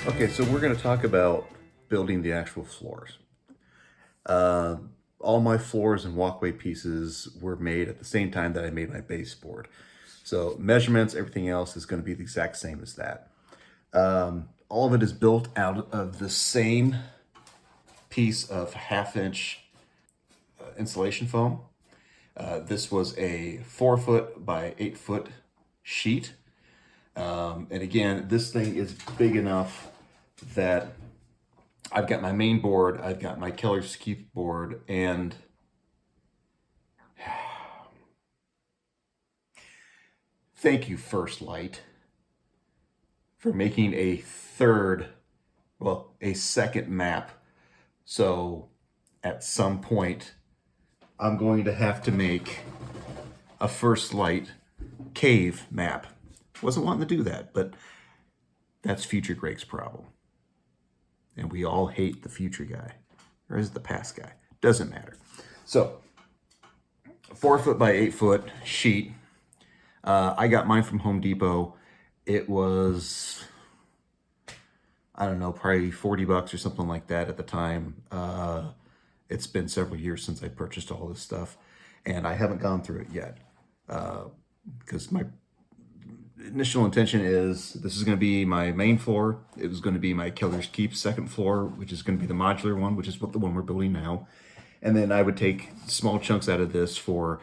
Okay, so we're going to talk about building the actual floors. Uh, all my floors and walkway pieces were made at the same time that I made my baseboard. So measurements, everything else is going to be the exact same as that. All of it is built out of the same piece of half-inch insulation foam. This was a 4 foot by 8 foot sheet. And again, this thing is big enough that I've got my main board, I've got my Kellar's Keep board, and thank you, First Light, for making a second map. So at some point, I'm going to have to make a First Light cave map. Wasn't wanting to do that, but that's future Greg's problem. And we all hate the future guy. Or is it the past guy? Doesn't matter. So, 4 foot by 8 foot sheet. I got mine from Home Depot. It was, I don't know, probably $40 or something like that at the time. It's been several years since I purchased all this stuff, and I haven't gone through it yet. Because my initial intention is this is going to be my main floor. It was going to be my Kellar's Keep second floor, which is going to be the modular one, which is what the one we're building now. And then I would take small chunks out of this for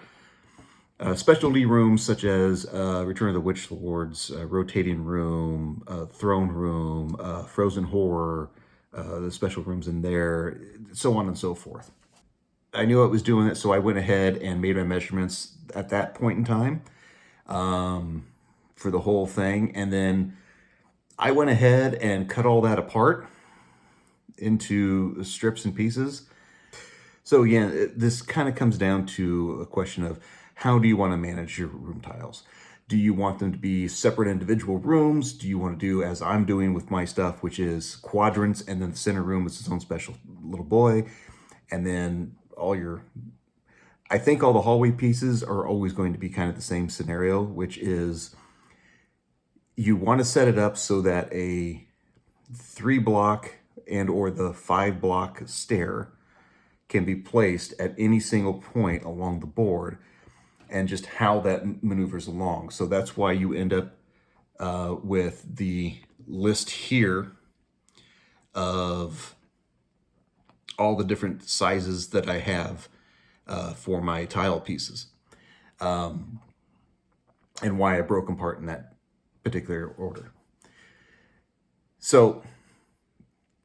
specialty rooms such as Return of the Witch Lords, rotating room, throne room, frozen horror, the special rooms in there, so on and so forth. I knew I was doing it, so I went ahead and made my measurements at that point in time for the whole thing. And then I went ahead and cut all that apart into strips and pieces. So again, this kind of comes down to a question of how do you want to manage your room tiles? Do you want them to be separate individual rooms? Do you want to do as I'm doing with my stuff, which is quadrants, and then the center room is its own special little boy, and then I think all the hallway pieces are always going to be kind of the same scenario, which is you want to set it up so that a 3 block and or the 5 block stair can be placed at any single point along the board, and just how that maneuvers along. So that's why you end up with the list here of all the different sizes that I have for my tile pieces, and why I broke them apart in that particular order. So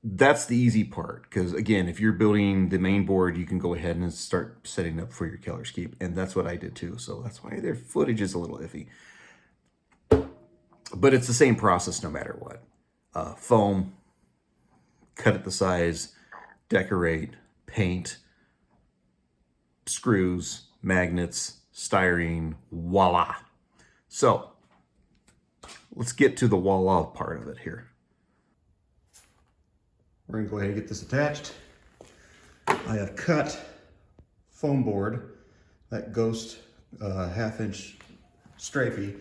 that's the easy part, because again, if you're building the main board, you can go ahead and start setting up for your Kellar's Keep, and that's what I did too. So that's why their footage is a little iffy, but it's the same process no matter what. Foam, cut it the size, decorate, paint, screws, magnets, styrene, voila. So let's get to the voila part of it here. We're gonna go ahead and get this attached. I have cut foam board, that ghost 1/2 inch stripey,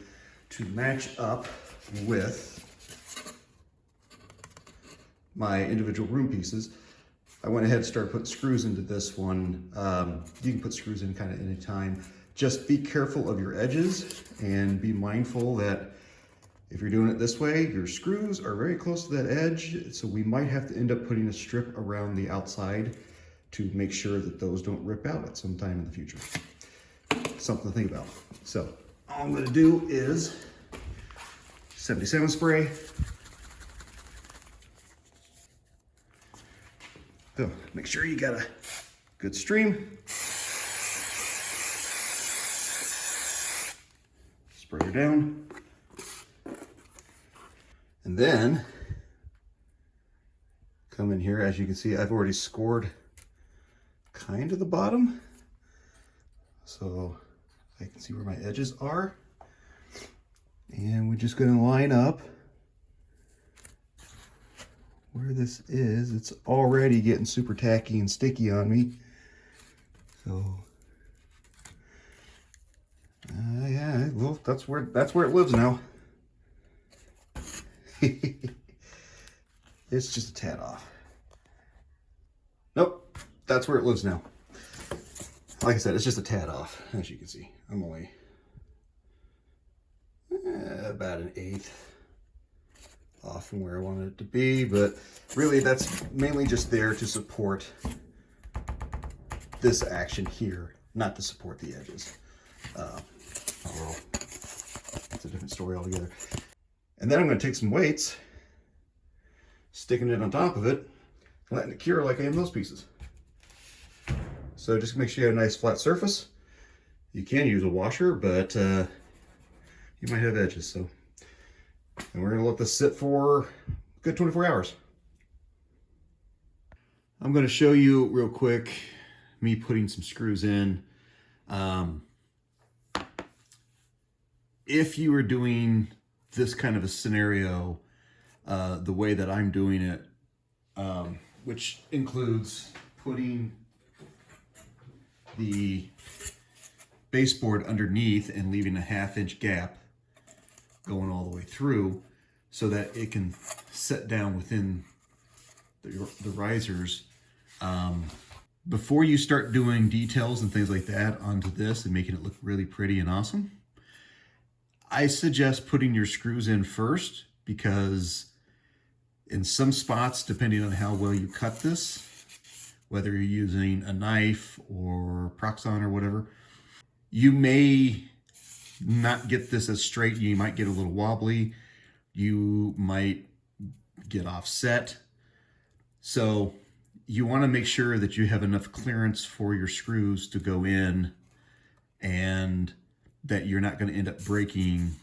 to match up with my individual room pieces. I went ahead and started putting screws into this one. You can put screws in kind of any time. Just be careful of your edges and be mindful that if you're doing it this way, your screws are very close to that edge, so we might have to end up putting a strip around the outside to make sure that those don't rip out at some time in the future. Something to think about. So all I'm gonna do is 77 spray. So make sure you got a good stream. Spray her down. And then come in here. As you can see, I've already scored kind of the bottom, so I can see where my edges are. And we're just going to line up where this is. It's already getting super tacky and sticky on me. So yeah, well, that's where it lives now. It's just a tad off. Nope, that's where it lives now. Like I said, it's just a tad off, as you can see. I'm only about an eighth off from where I wanted it to be, but really that's mainly just there to support this action here, not to support the edges. Well, it's a different story altogether. And then I'm going to take some weights, sticking it on top of it, and letting it cure like I am those pieces. So just make sure you have a nice flat surface. You can use a washer, but you might have edges. So, and we're going to let this sit for a good 24 hours. I'm going to show you real quick me putting some screws in. If you were doing this kind of a scenario, the way that I'm doing it, which includes putting the baseboard underneath and leaving a 1/2 inch gap going all the way through so that it can set down within the risers. Before you start doing details and things like that onto this and making it look really pretty and awesome, I suggest putting your screws in first, because in some spots, depending on how well you cut this, whether you're using a knife or Proxxon or whatever, you may not get this as straight. You might get a little wobbly. You might get offset. So you want to make sure that you have enough clearance for your screws to go in and that you're not going to end up breaking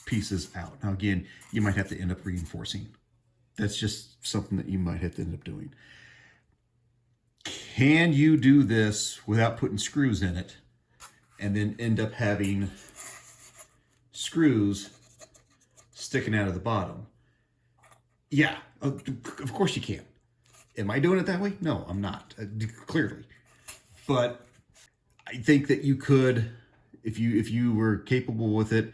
pieces out. Now again, you might have to end up reinforcing. That's just something that you might have to end up doing. Can you do this without putting screws in it and then end up having screws sticking out of the bottom? Yeah, of course you can. Am I doing it that way? No, I'm not, clearly. But I think that you could, if you were capable with it,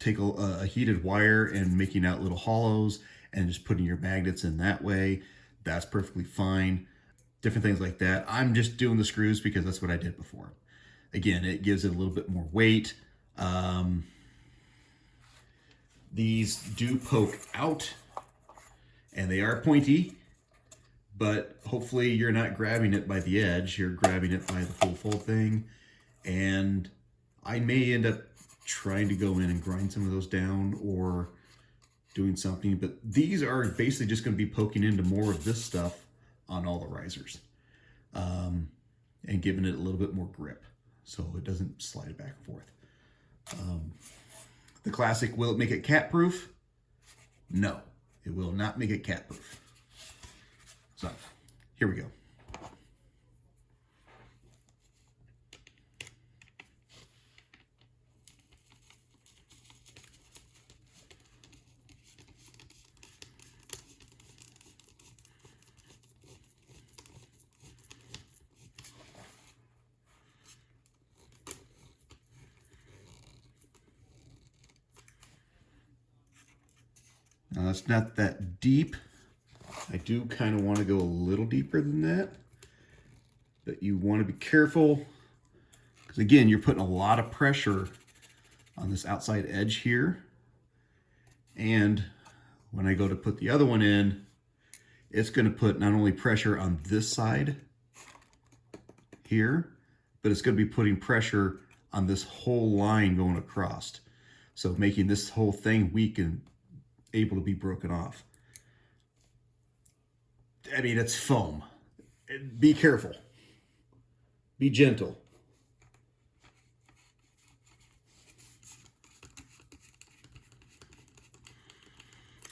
take a heated wire and making out little hollows and just putting your magnets in that way. That's perfectly fine. Different things like that. I'm just doing the screws because that's what I did before. Again, it gives it a little bit more weight. These do poke out and they are pointy, but hopefully you're not grabbing it by the edge. You're grabbing it by the full thing. And I may end up trying to go in and grind some of those down or doing something, but these are basically just going to be poking into more of this stuff on all the risers, and giving it a little bit more grip so it doesn't slide back and forth. The classic, will it make it cat proof? No, it will not make it cat proof. So here we go. Now it's not that deep. I do kind of want to go a little deeper than that, but you want to be careful because again, you're putting a lot of pressure on this outside edge here. And when I go to put the other one in, it's going to put not only pressure on this side here, but it's going to be putting pressure on this whole line going across. So making this whole thing weak and able to be broken off. I mean, it's foam. Be careful. Be gentle.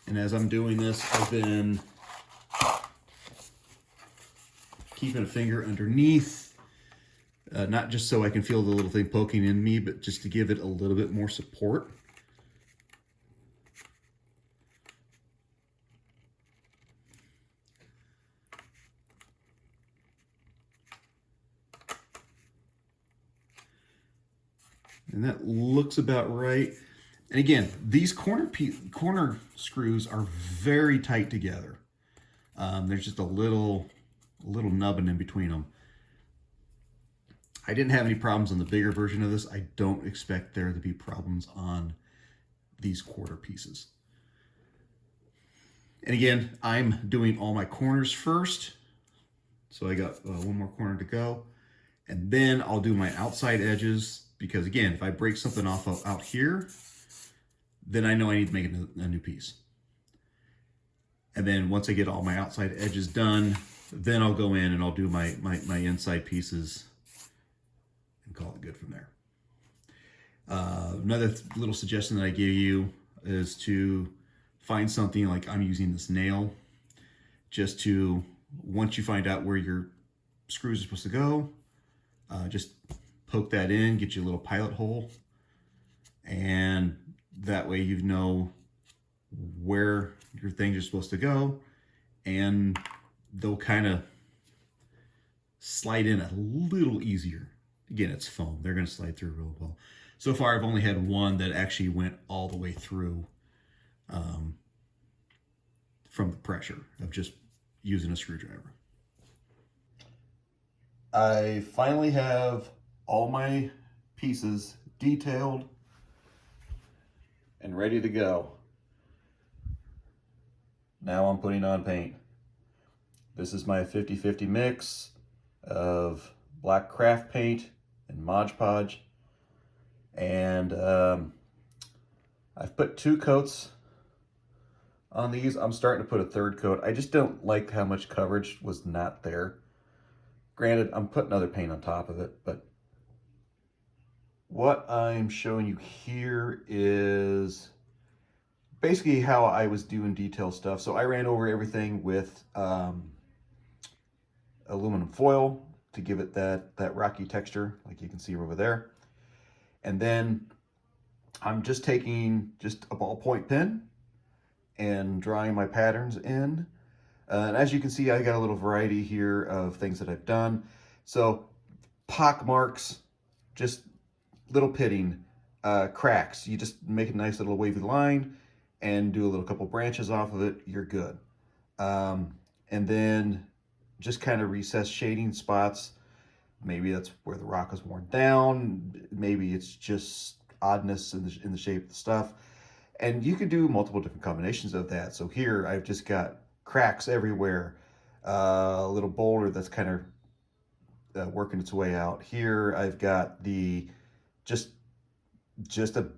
And as I'm doing this, I've been keeping a finger underneath, not just so I can feel the little thing poking in me, but just to give it a little bit more support. And that looks about right. And again, these corner screws are very tight together. There's just a little nubbin in between them. I didn't have any problems on the bigger version of this. I don't expect there to be problems on these quarter pieces. And again, I'm doing all my corners first. So I got one more corner to go. And then I'll do my outside edges, because again, if I break something off out here, then I know I need to make a new piece. And then once I get all my outside edges done, then I'll go in and I'll do my inside pieces and call it good from there. Another little suggestion that I give you is to find something like I'm using this nail, just to, once you find out where your screws are supposed to go, just poke that in, get you a little pilot hole, and that way you know where your things are supposed to go, and they'll kind of slide in a little easier. Again, it's foam. They're going to slide through real well. So far, I've only had one that actually went all the way through from the pressure of just using a screwdriver. I finally have all my pieces detailed and ready to go. Now I'm putting on paint. This is my 50-50 mix of black craft paint and Mod Podge. And I've put 2 coats on these. I'm starting to put a 3rd coat. I just don't like how much coverage was not there. Granted, I'm putting other paint on top of it, but what I'm showing you here is basically how I was doing detail stuff. So I ran over everything with aluminum foil to give it that rocky texture, like you can see over there. And then I'm just taking just a ballpoint pen and drawing my patterns in. And as you can see, I got a little variety here of things that I've done. So pock marks, just little pitting, cracks. You just make a nice little wavy line and do a little couple branches off of it, you're good. And then just kind of recess shading spots. Maybe that's where the rock is worn down. Maybe it's just oddness in the shape of the stuff. And you can do multiple different combinations of that. So here I've just got cracks everywhere. A little boulder that's kind of working its way out. Here I've got the just a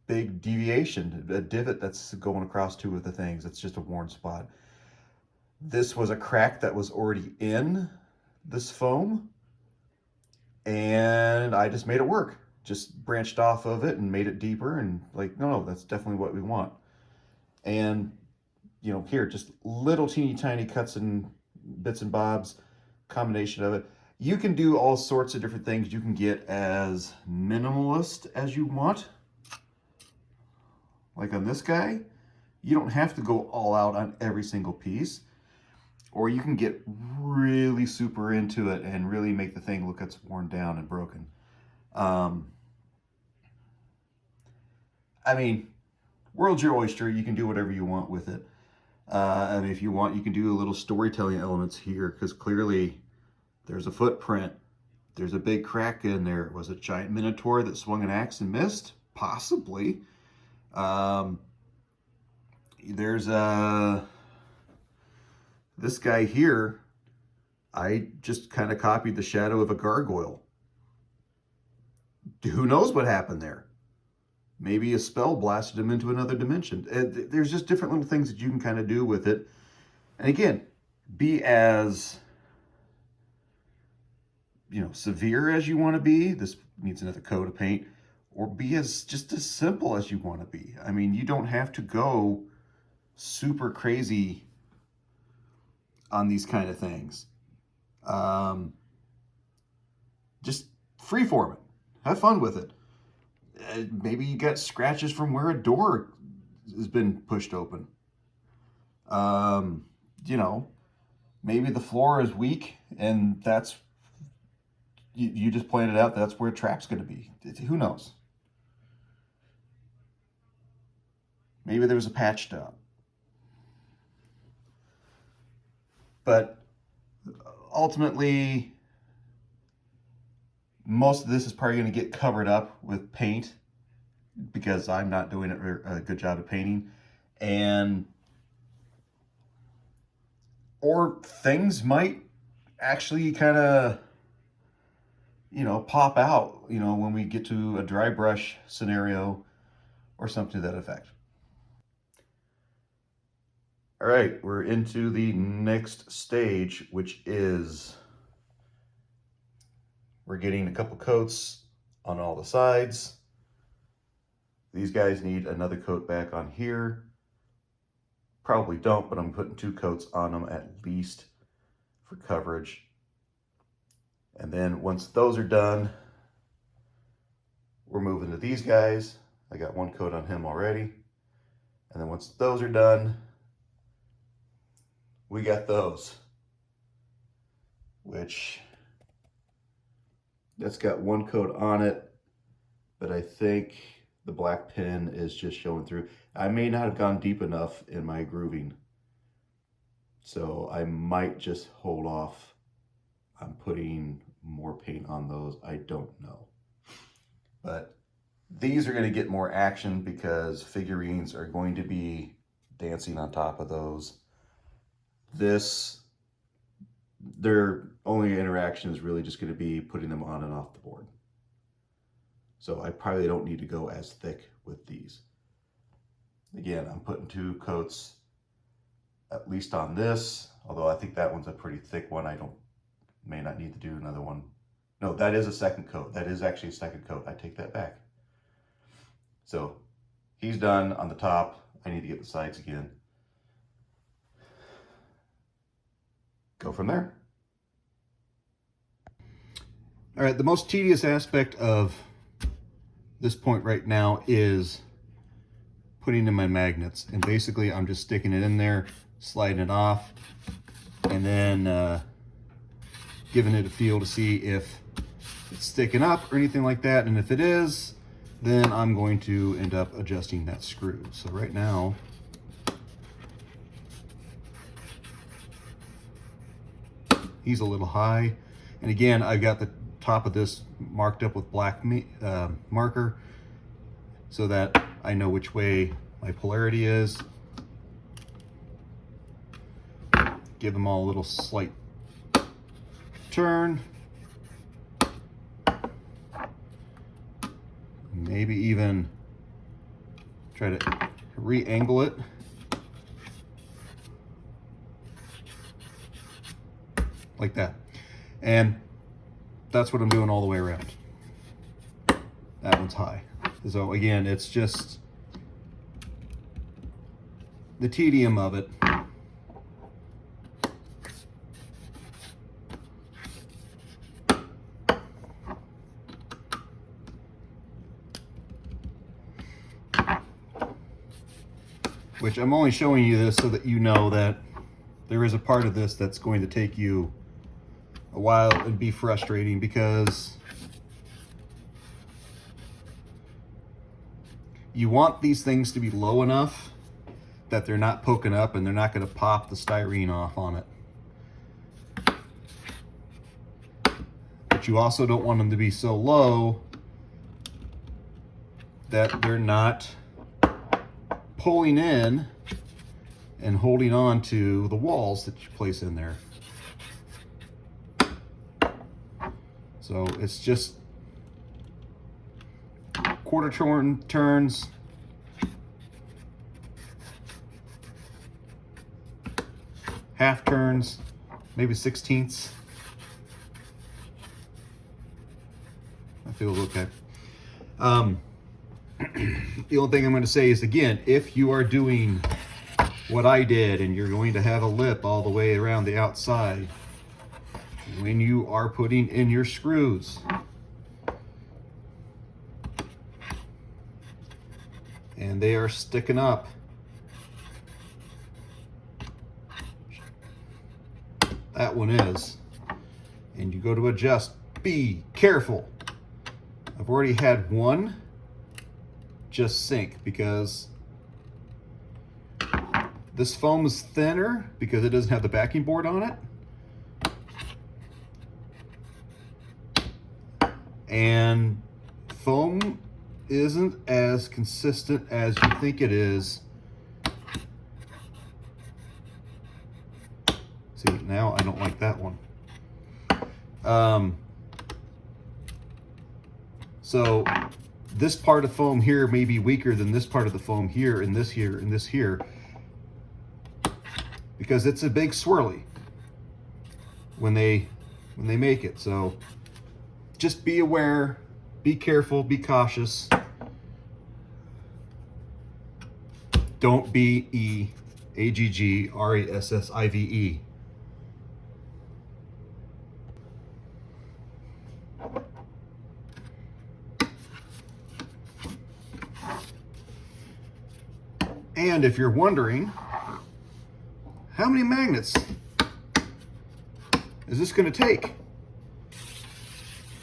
big deviation, a divot that's going across 2 of the things. It's just a worn spot. This was a crack that was already in this foam, and I just made it work. Just branched off of it and made it deeper, and like, no, that's definitely what we want. And you know, here, just little teeny tiny cuts and bits and bobs, combination of it. You can do all sorts of different things. You can get as minimalist as you want. Like on this guy, you don't have to go all out on every single piece. Or you can get really super into it and really make the thing look like it's worn down and broken. I mean, world's your oyster. You can do whatever you want with it. And if you want, you can do a little storytelling elements here, because clearly there's a footprint. There's a big crack in there. Was it a giant minotaur that swung an axe and missed? Possibly. There's this guy here. I just kind of copied the shadow of a gargoyle. Who knows what happened there? Maybe a spell blasted him into another dimension. There's just different little things that you can kind of do with it. And again, be as, you know, severe as you want to be. This needs another coat of paint. Or be just as simple as you want to be. I mean, you don't have to go super crazy on these kind of things. Just freeform it. Have fun with it. Maybe you got scratches from where a door has been pushed open. You know, maybe the floor is weak, and that's, you just pointed out that's where a trap's going to be. Who knows? Maybe there was a patch job. But ultimately, most of this is probably going to get covered up with paint because I'm not doing a good job of painting. Or things might actually kind of, pop out, when we get to a dry brush scenario or something to that effect. All right, we're into the next stage, which is we're getting a couple coats on all the sides. These guys need another coat back on here. Probably don't, but I'm putting 2 coats on them at least for coverage. And then once those are done, we're moving to these guys. I got 1 coat on him already. And then once those are done, we got those, which that's got 1 coat on it, but I think the black pin is just showing through. I may not have gone deep enough in my grooving, so I might just hold off on putting more paint on those. I don't know. But these are going to get more action because figurines are going to be dancing on top of those. Their only interaction is really just going to be putting them on and off the board. So I probably don't need to go as thick with these. Again, I'm putting 2 coats at least on this, although I think that one's a pretty thick one. May not need to do another one. No, that is a second coat. That is actually a second coat. I take that back. So he's done on the top. I need to get the sides again. Go from there. All right, the most tedious aspect of this point right now is putting in my magnets. And basically I'm just sticking it in there, sliding it off, and then giving it a feel to see if it's sticking up or anything like that. And if it is, then I'm going to end up adjusting that screw. So right now, he's a little high. And again, I've got the top of this marked up with black marker so that I know which way my polarity is. Give them all a little slight turn. Maybe even try to re-angle it. Like that. And that's what I'm doing all the way around. That one's high. So again, it's just the tedium of it. Which I'm only showing you this so that you know that there is a part of this that's going to take you a while and be frustrating, because you want these things to be low enough that they're not poking up and they're not going to pop the styrene off on it. But you also don't want them to be so low that they're not pulling in and holding on to the walls that you place in there. So it's just quarter turns, half turns, maybe 16ths. That feels okay. The only thing I'm going to say is, again, if you are doing what I did and you're going to have a lip all the way around the outside, when you are putting in your screws, and they are sticking up, that one is, and you go to adjust, be careful. I've already had one just sink because This foam is thinner because it doesn't have the backing board on it. And foam isn't as consistent as you think it is. See, now I don't like that one. So this part of foam here may be weaker than this part of the foam here, and this here, and this here, because it's a big swirly when they make it. So just be aware, be careful, be cautious. Don't be AGGRASSIVE. And if you're wondering, how many magnets is this going to take?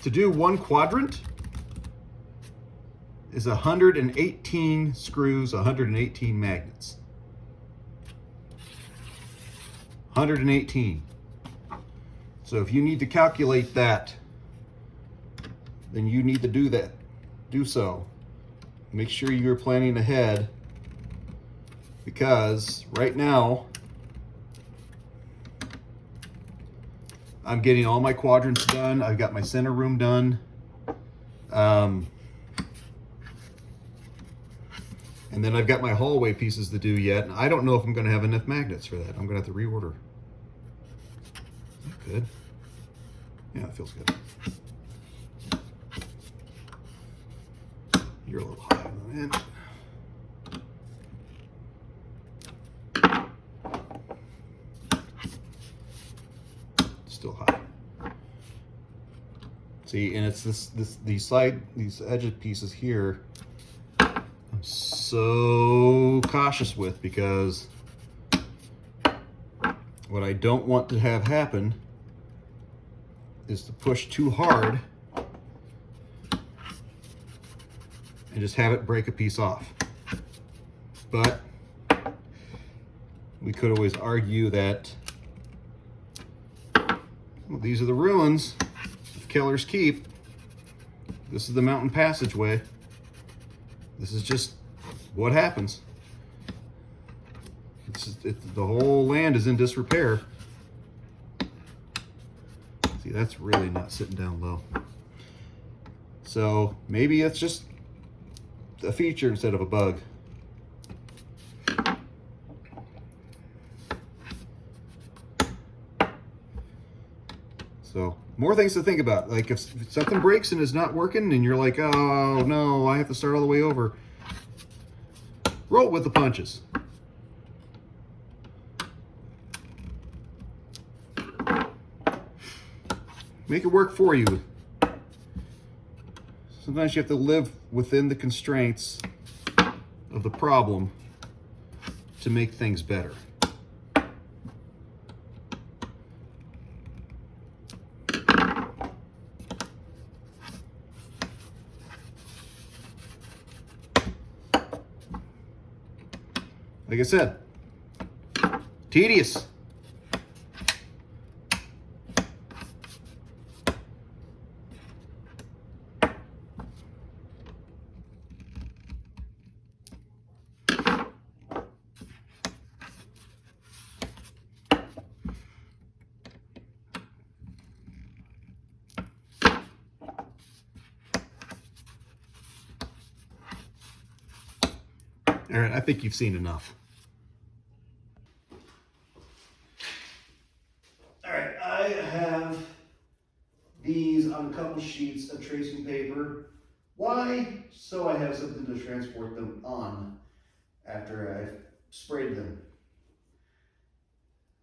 To do one quadrant is 118 screws, 118 magnets. 118. So if you need to calculate that, then you need to do that. Do so. Make sure you're planning ahead, because right now I'm getting all my quadrants done. I've got my center room done. And then I've got my hallway pieces to do yet. And I don't know if I'm going to have enough magnets for that. I'm going to have to reorder. Good. Yeah, it feels good. You're a little high on the end. Still high. See, and it's these edge pieces here I'm so cautious with, because what I don't want to have happen is to push too hard and just have it break a piece off. But we could always argue that, well, these are the ruins of Kellar's Keep. This is the mountain passageway. This is just what happens. The whole land is in disrepair. See, that's really not sitting down low. So maybe it's just a feature instead of a bug. So more things to think about. Like if something breaks and is not working and you're like, oh no, I have to start all the way over. Roll with the punches. Make it work for you. Sometimes you have to live within the constraints of the problem to make things better. Like I said, tedious. All right, I think you've seen enough. All right, I have these on a couple sheets of tracing paper. Why? So I have something to transport them on after I've sprayed them.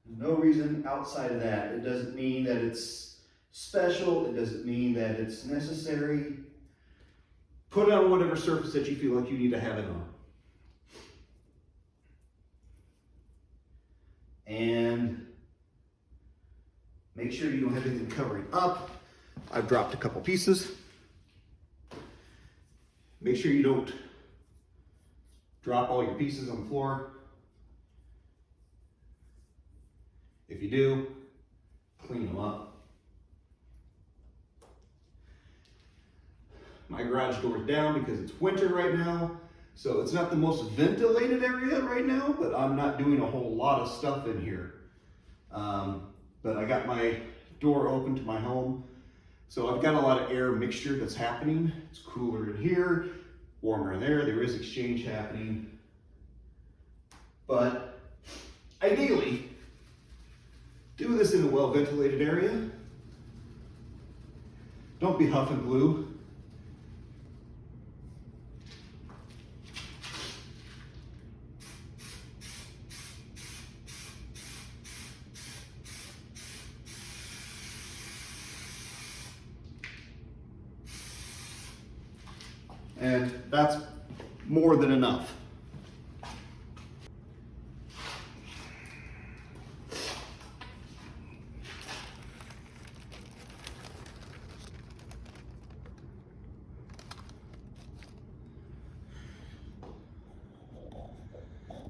No reason outside of that. It doesn't mean that it's special. It doesn't mean that it's necessary. Put it on whatever surface that you feel like you need to have it on. And make sure you don't have anything covering up. I've dropped a couple pieces. Make sure you don't drop all your pieces on the floor. If you do, clean them up. My garage door is down because it's winter right now, so it's not the most ventilated area right now, but I'm not doing a whole lot of stuff in here. But I got my door open to my home, so I've got a lot of air mixture that's happening. It's cooler in here, warmer in there. There is exchange happening. But ideally, do this in a well-ventilated area. Don't be huffing glue. And that's more than enough.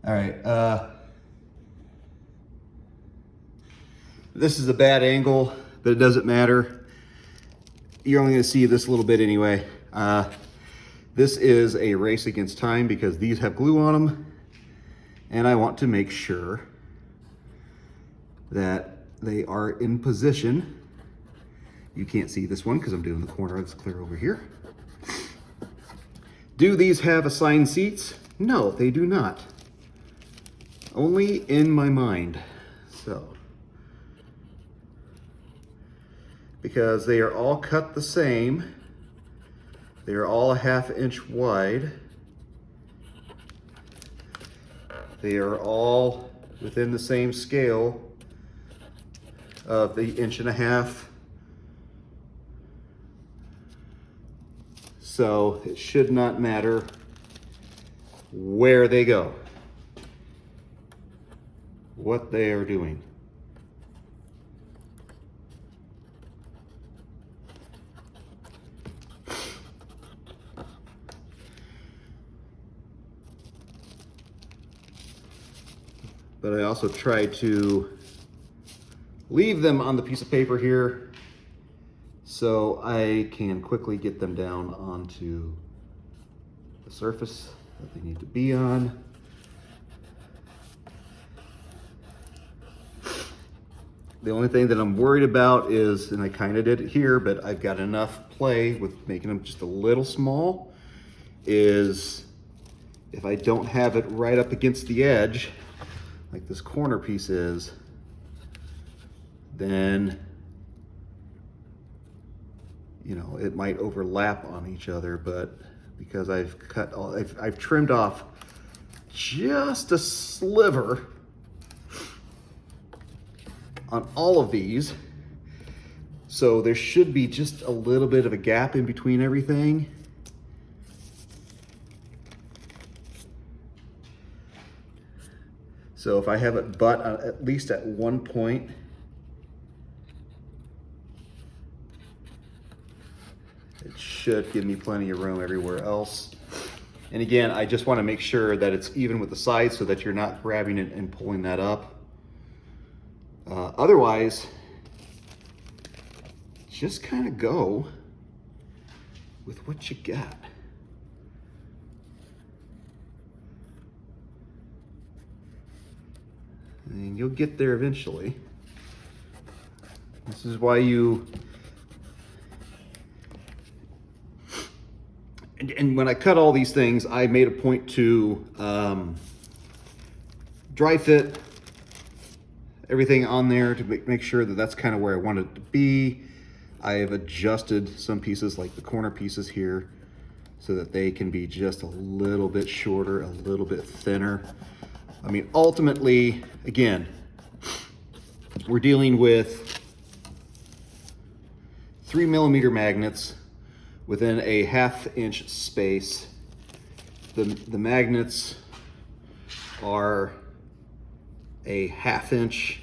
All right, this is a bad angle, but it doesn't matter. You're only gonna see this a little bit anyway. This is a race against time because these have glue on them, and I want to make sure that they are in position. You can't see this one because I'm doing the corner. It's clear over here. Do these have assigned seats? No, they do not. Only in my mind. So, because they are all cut the same, they are all a 1/2 inch wide. They are all within the same scale of the 1.5 inches. So it should not matter where they go, what they are doing. But I also try to leave them on the piece of paper here so I can quickly get them down onto the surface that they need to be on. The only thing that I'm worried about is, and I kind of did it here, but I've got enough play with making them just a little small, is if I don't have it right up against the edge, like this corner piece is, then, you know, it might overlap on each other, but because I've trimmed off just a sliver on all of these, so there should be just a little bit of a gap in between everything. So if I have it butt at least at one point, it should give me plenty of room everywhere else. And again, I just want to make sure that it's even with the sides so that you're not grabbing it and pulling that up. Otherwise, just kind of go with what you got. And you'll get there eventually. This is why you, and when I cut all these things, I made a point to dry fit everything on there to make sure that that's kind of where I want it to be. I have adjusted some pieces, like the corner pieces here, so that they can be just a little bit shorter, a little bit thinner. I mean, ultimately, again, we're dealing with 3mm magnets within a 1/2 inch space. The magnets are a 1/2 inch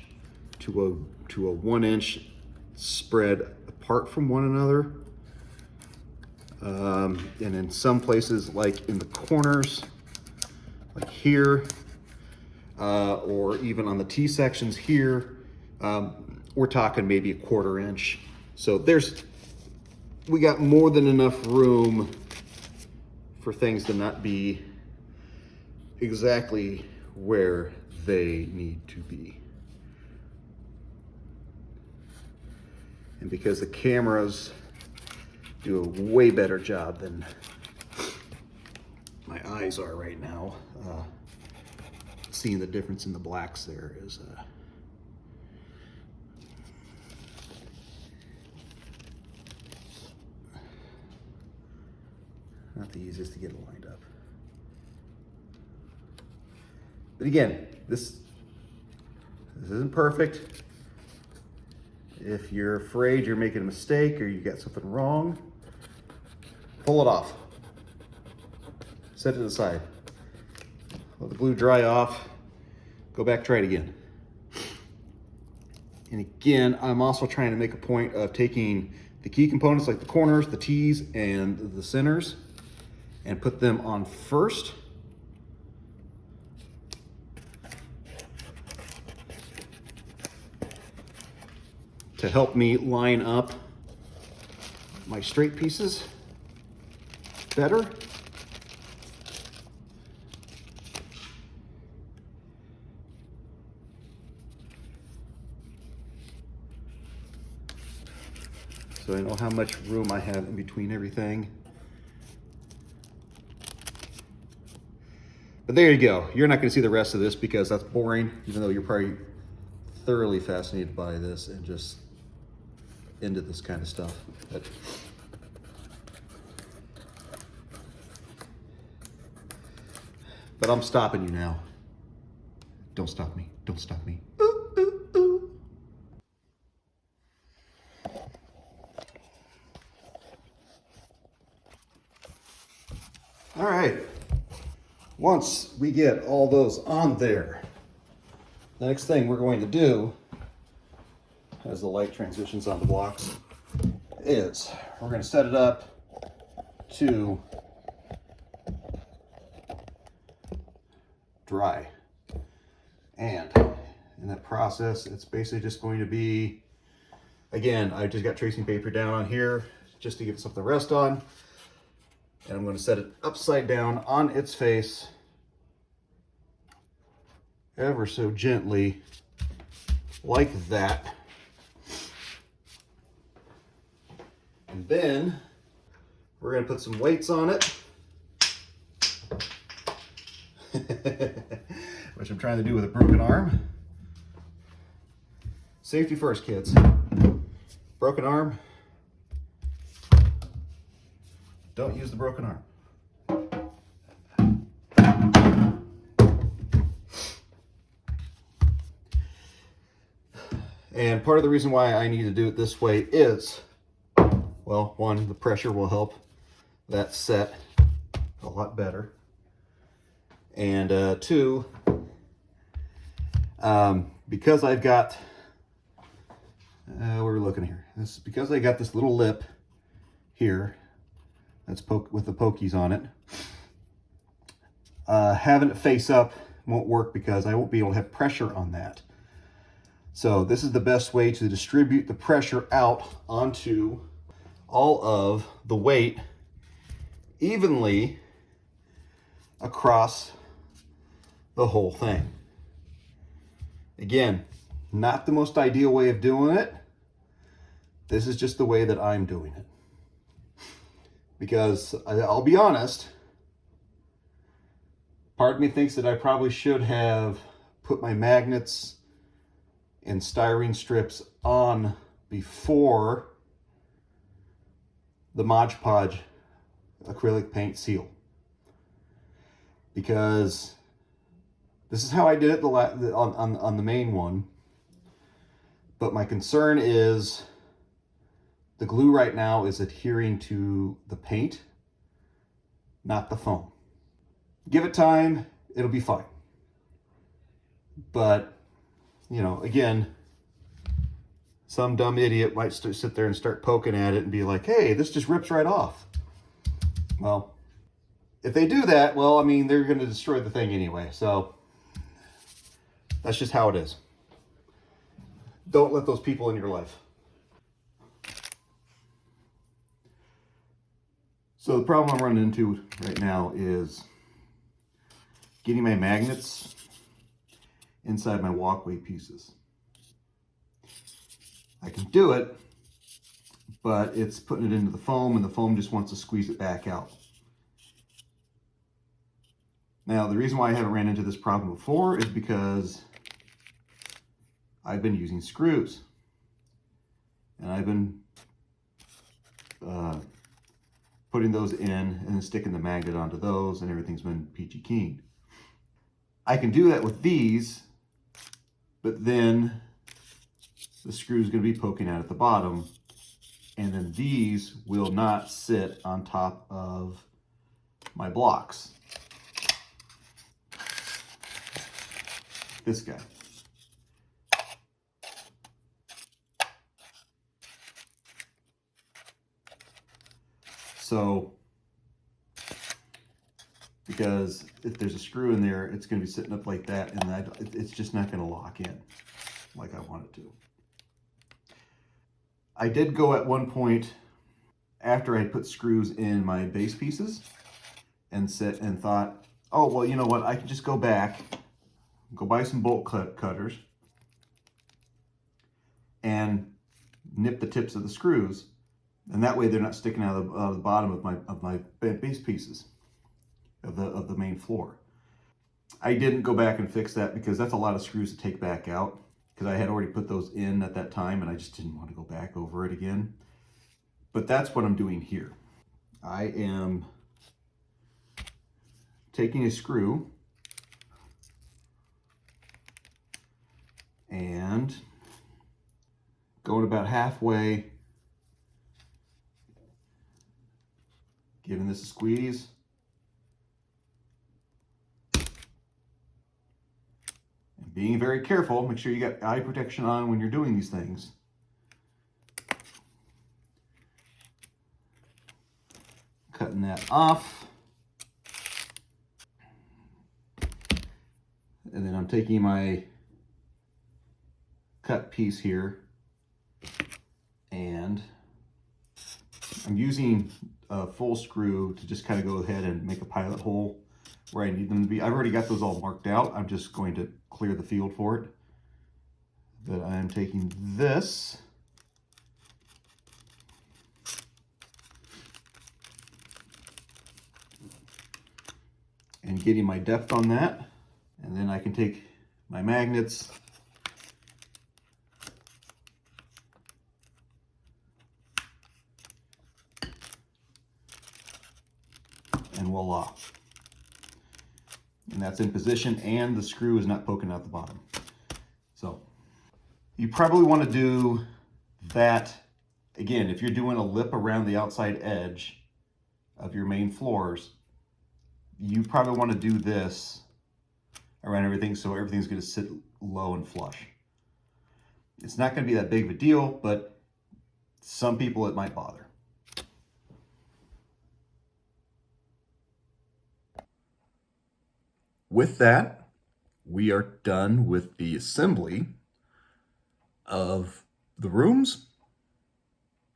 to a 1 inch spread apart from one another. And in some places, like in the corners, like here, or even on the T-sections here, We're talking maybe a 1/4 inch. So we got more than enough room for things to not be exactly where they need to be. And because the cameras do a way better job than my eyes are right now, seeing the difference in the blacks there is not the easiest to get it lined up. But again, this isn't perfect. If you're afraid you're making a mistake or you got something wrong, pull it off. Set it aside. Let the glue dry off. Go back, try it again. And again, I'm also trying to make a point of taking the key components like the corners, the T's, and the centers and put them on first. To help me line up my straight pieces better. So I know how much room I have in between everything. But there you go. You're not going to see the rest of this because that's boring, even though you're probably thoroughly fascinated by this and just into this kind of stuff. But I'm stopping you now. Don't stop me. Don't stop me. Ooh, ooh, ooh. All right. Once we get all those on there, the next thing we're going to do, as the light transitions on the blocks, is we're going to set it up to dry. And in that process, it's basically just going to be, again, I just got tracing paper down on here just to give it something to rest on. And I'm going to set it upside down on its face ever so gently, like that. And then we're going to put some weights on it, which I'm trying to do with a broken arm. Safety first, kids. Broken arm. Don't use the broken arm. And part of the reason why I need to do it this way is, well, one, the pressure will help that set a lot better. And two, because I've got, we're looking here. Because I got this little lip here that's with the pokies on it. Having it face up won't work because I won't be able to have pressure on that. So this is the best way to distribute the pressure out onto all of the weight evenly across the whole thing. Again, not the most ideal way of doing it. This is just the way that I'm doing it. Because I'll be honest, part of me thinks that I probably should have put my magnets and styrene strips on before the Mod Podge acrylic paint seal. Because this is how I did it on the main one. But my concern is the glue right now is adhering to the paint, not the foam. Give it time, it'll be fine. But, you know, again, some dumb idiot might sit there and start poking at it and be like, hey, this just rips right off. Well, if they do that, well, I mean, they're going to destroy the thing anyway. So that's just how it is. Don't let those people in your life. So the problem I'm running into right now is getting my magnets inside my walkway pieces. I can do it, but it's putting it into the foam, and the foam just wants to squeeze it back out. Now, the reason why I haven't ran into this problem before is because I've been using screws. And I've been putting those in and then sticking the magnet onto those, and everything's been peachy keen. I can do that with these, but then the screw is going to be poking out at the bottom, and then these will not sit on top of my blocks. This guy. So, because if there's a screw in there, it's going to be sitting up like that, and it's just not going to lock in like I want it to. I did go at one point after I put screws in my base pieces and thought, oh, well, you know what? I can just go back, go buy some bolt cutters and nip the tips of the screws. And that way they're not sticking out of the bottom of my base pieces of the main floor. I didn't go back and fix that because that's a lot of screws to take back out, because I had already put those in at that time and I just didn't want to go back over it again. But that's what I'm doing here. I am taking a screw and going about halfway, giving this a squeeze, and being very careful. Make sure you got eye protection on when you're doing these things. Cutting that off. And then I'm taking my cut piece here, and I'm using a full screw to just kind of go ahead and make a pilot hole where I need them to be. I've already got those all marked out. I'm just going to clear the field for it. But I'm taking this and getting my depth on that. And then I can take my magnets and voila. And that's in position, and the screw is not poking out the bottom. So you probably want to do that again. If you're doing a lip around the outside edge of your main floors, you probably want to do this around everything so everything's going to sit low and flush. It's not going to be that big of a deal, but some people it might bother. With that, we are done with the assembly of the rooms,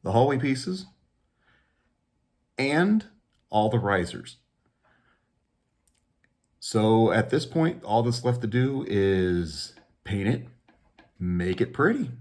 the hallway pieces, and all the risers. So at this point, all that's left to do is paint it, make it pretty.